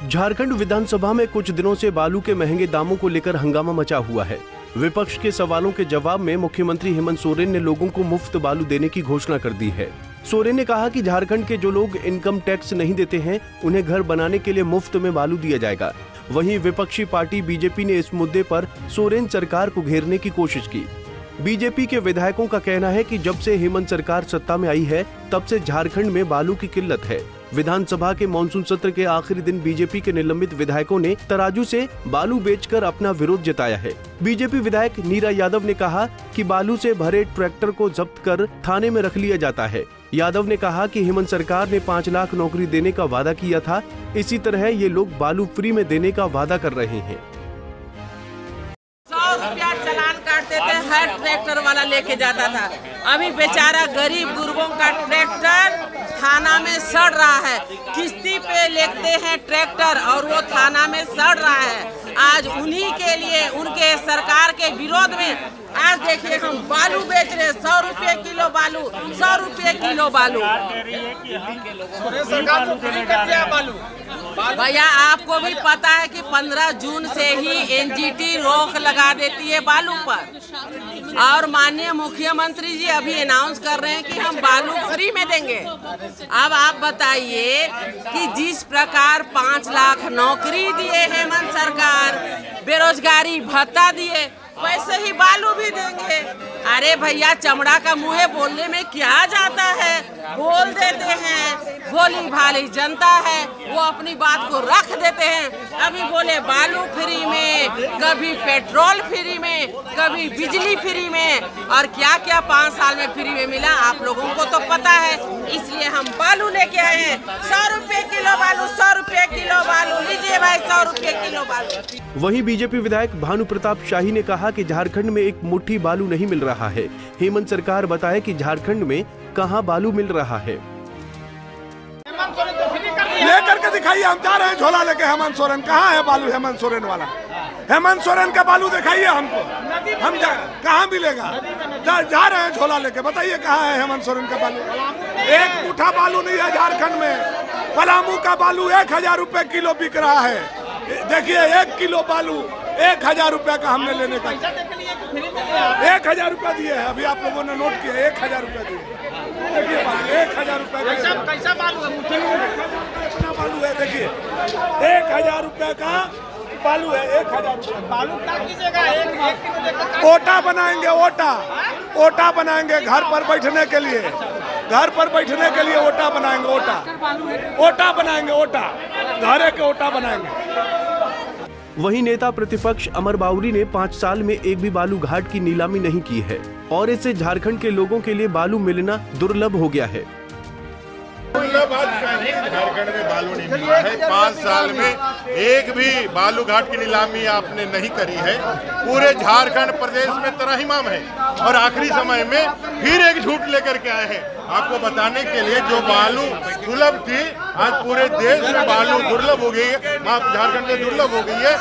झारखंड विधानसभा में कुछ दिनों से बालू के महंगे दामों को लेकर हंगामा मचा हुआ है। विपक्ष के सवालों के जवाब में मुख्यमंत्री हेमंत सोरेन ने लोगों को मुफ्त बालू देने की घोषणा कर दी है। सोरेन ने कहा कि झारखंड के जो लोग इनकम टैक्स नहीं देते हैं, उन्हें घर बनाने के लिए मुफ्त में बालू दिया जाएगा। वहीं विपक्षी पार्टी बीजेपी ने इस मुद्दे पर सोरेन सरकार को घेरने की कोशिश की। बीजेपी के विधायकों का कहना है कि जब से हेमंत सरकार सत्ता में आई है, तब से झारखंड में बालू की किल्लत है। विधानसभा के मानसून सत्र के आखिरी दिन बीजेपी के निलंबित विधायकों ने तराजू से बालू बेचकर अपना विरोध जताया है। बीजेपी विधायक नीरा यादव ने कहा कि बालू से भरे ट्रैक्टर को जब्त कर थाने में रख लिया जाता है। यादव ने कहा कि हेमंत सरकार ने 5 लाख नौकरी देने का वादा किया था, इसी तरह ये लोग बालू फ्री में देने का वादा कर रहे हैं। 100 रुपया चालान काटते थे, हर ट्रैक्टर वाला लेके जाता था। अभी बेचारा गरीब गुरबों का ट्रैक्टर थाना में सड़ रहा है। किस्ती पे लेते हैं ट्रैक्टर और वो थाना में सड़ रहा है। आज उन्हीं के लिए, उनके सरकार के विरोध में आज देखिए हम बालू बेच रहे हैं। 100 रुपये किलो बालू, 100 रुपये किलो बालू। भैया आपको भी पता है कि 15 जून से ही एनजीटी रोक लगा देती है बालू पर, और माननीय मुख्यमंत्री जी अभी अनाउंस कर रहे हैं कि हम बालू फ्री में देंगे। अब आप बताइए कि जिस प्रकार 5 लाख नौकरी दिए हेमंत सरकार, बेरोजगारी भत्ता दिए, वैसे ही बालू भी देंगे। अरे भैया चमड़ा का मुँह बोलने में क्या जाता है, बोल देते हैं। भोली भाली जनता है, वो अपनी बात को रख देते हैं। अभी बोले बालू फ्री में, कभी पेट्रोल फ्री में, कभी बिजली फ्री में, और क्या क्या 5 साल में फ्री में मिला आप लोगों को तो पता है। इसलिए हम बालू लेके आए हैं। 100 रुपये किलो बालू, 100 रुपये किलो बालू लीजिए भाई, 100 रुपये किलो बालू। वहीं बीजेपी विधायक भानु प्रताप शाही ने कहा कि झारखंड में एक मुट्ठी बालू नहीं मिल रहा है। हेमंत सरकार बताए कि झारखंड में कहां बालू मिल रहा है। लेकर के दिखाइए, हम जा रहे हैं झोला लेके। हेमंत सोरेन कहाँ है बालू? हेमंत सोरेन वाला, हेमंत सोरेन का बालू दिखाइए हमको। हम कहाँ मिलेगा? जा रहे हैं झोला लेके, बताइए कहाँ है हेमंत सोरेन का बालू? एक मुठ्ठा बालू नहीं है झारखंड में। पलामू का बालू 1000 रुपए किलो बिक रहा है। देखिए 1 किलो बालू 1000 रुपए का हमने लेने का 1000 रुपया दिए है। अभी आप लोगों ने नोट किया, 1000 रुपया दिए। देखिए बालू 1000 रुपया कैसा बालू है? इतना बालू है, देखिए 1000 रुपया का बालू है। 1000 रुपया बालू क्या कीजिएगा? एक किलो लेकर ओटा बनाएंगे, ओटा बनाएंगे घर पर बैठने के लिए। घर पर बैठने के लिए ओटा बनाएंगे, ओटा बनाएंगे, घरे के ओटा बनाएंगे। वहीं नेता प्रतिपक्ष अमर बाउरी ने 5 साल में एक भी बालू घाट की नीलामी नहीं की है और इससे झारखंड के लोगों के लिए बालू मिलना दुर्लभ हो गया है। झारखंड में बालू नहीं मिला है। 5 साल में एक भी बालू घाट की नीलामी आपने नहीं करी है। पूरे झारखंड प्रदेश में तराहिमाम है और आखिरी समय में फिर एक झूठ लेकर के आए हैं आपको बताने के लिए। जो बालू सुलभ थी, आज पूरे देश में बालू दुर्लभ हो गई है। आप झारखंड में दुर्लभ हो गई है।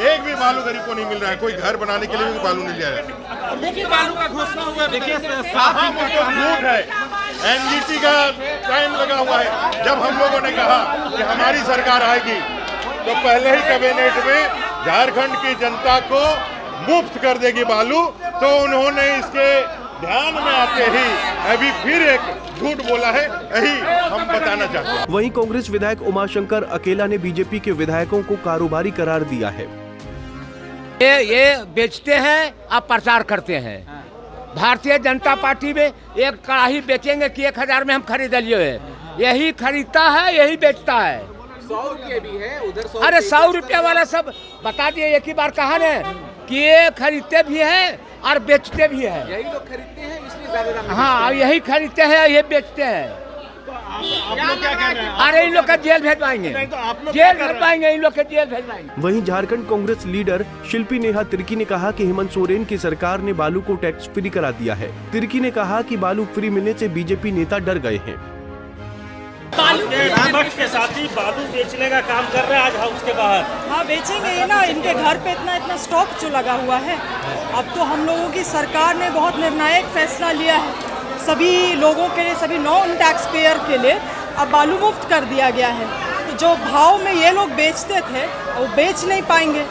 एक भी बालू गरीब को नहीं मिल रहा है। कोई घर बनाने के लिए भी बालू नहीं लिया है। देखिए बालू का घोषणा हुआ, देखिए झूठ है। एनजीटी का टाइम लगा हुआ है। जब हम लोगों ने कहा कि हमारी सरकार आएगी, तो पहले ही कैबिनेट में झारखंड की जनता को मुफ्त कर देगी बालू, तो उन्होंने इसके ध्यान में आते ही अभी फिर एक झूठ बोला है। यही हम बताना चाहते हैं। वहीं कांग्रेस विधायक उमाशंकर अकेला ने बीजेपी के विधायकों को कारोबारी करार दिया है। ये बेचते हैं, आप प्रचार करते हैं। भारतीय जनता पार्टी में एक कड़ाही बेचेंगे कि 1000 में हम खरीद लिए, यही खरीदता है, यही बेचता है। 100 रुपये भी है उधर। अरे 100 रुपया वाला सब बता दिए एक ही बार। कहा न कि ये खरीदते भी हैं और बेचते भी हैं। यही लोग खरीदते हैं, इसलिए ज्यादा दाम। हाँ, यही खरीदते हैं, ये बेचते हैं। आप लोग क्या कह रहे हैं? अरे इन लोग का जेल भेजवाएंगे, जेल भेजवाएंगे, इन लोग के जेल भेजवाएंगे। वहीं झारखंड कांग्रेस लीडर शिल्पी नेहा तिर्की ने कहा कि हेमंत सोरेन की सरकार ने बालू को टैक्स फ्री करा दिया है। तिर्की ने कहा कि बालू फ्री मिलने से बीजेपी नेता डर गए हैं। विपक्ष के साथी बालू बेचने का काम कर रहे हैं आज हाउस के बाहर। हाँ बेचेंगे ही ना, इनके घर पे इतना स्टॉक जो लगा हुआ है। अब तो हम लोगों की सरकार ने बहुत निर्णायक फैसला लिया है। सभी लोगों के लिए, सभी नॉन टैक्स पेयर के लिए अब बालू मुफ्त कर दिया गया है। तो जो भाव में ये लोग बेचते थे वो बेच नहीं पाएंगे।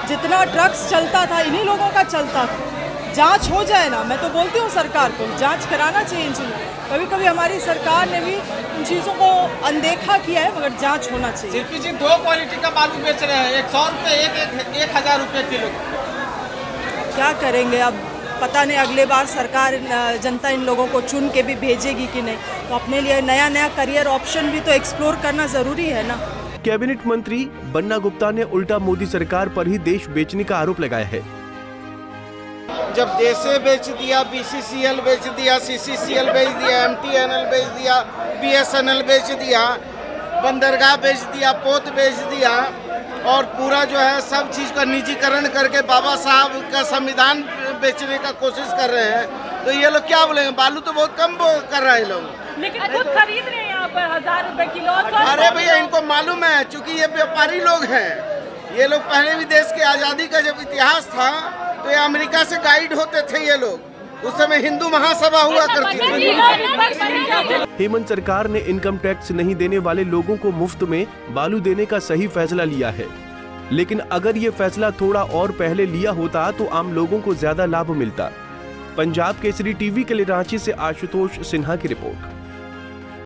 जितना ड्रग्स चलता था इन्हीं लोगों का चलता था। जांच हो जाए ना, मैं तो बोलती हूँ सरकार को जांच कराना चाहिए इन चीज़ों। कभी कभी हमारी सरकार ने भी इन चीज़ों को अनदेखा किया है, मगर जांच होना चाहिए। शिल्पी जी 2 क्वालिटी का बालू बेच रहे हैं, 100 रुपये 1000 रुपये किलो। क्या करेंगे अब, पता नहीं अगले बार सरकार जनता इन लोगों को चुन के भी भेजेगी कि नहीं। तो अपने लिए नया नया करियर ऑप्शन भी तो एक्सप्लोर करना ज़रूरी है ना। कैबिनेट मंत्री बन्ना गुप्ता ने उल्टा मोदी सरकार पर ही देश बेचने का आरोप लगाया है। जब देशे बेच दिया, BCCL बेच दिया, CCCL बेच दिया, MTNL बेच दिया, BSNL बेच दिया, बंदरगाह बेच दिया, पोत बेच दिया और पूरा जो है सब चीज़ का निजीकरण करके बाबा साहब का संविधान बेचने का कोशिश कर रहे हैं, तो ये लोग क्या बोलेंगे? बालू तो बहुत कम कर रहे हैं लोग, लेकिन खुद खरीद रहे हैं यहाँ पर 1000 रुपए किलो। अरे भैया इनको मालूम है, चूँकि ये व्यापारी लोग हैं। ये लोग पहले भी देश के आज़ादी का जब इतिहास था तो ये अमेरिका से गाइड होते थे। ये लोग उस समय हिंदू महासभा हुआ करती थी। हेमंत सरकार ने इनकम टैक्स नहीं देने वाले लोगों को मुफ्त में बालू देने का सही फैसला लिया है, लेकिन अगर ये फैसला थोड़ा और पहले लिया होता तो आम लोगों को ज्यादा लाभ मिलता। पंजाब केसरी टीवी के लिए रांची से आशुतोष सिन्हा की रिपोर्ट।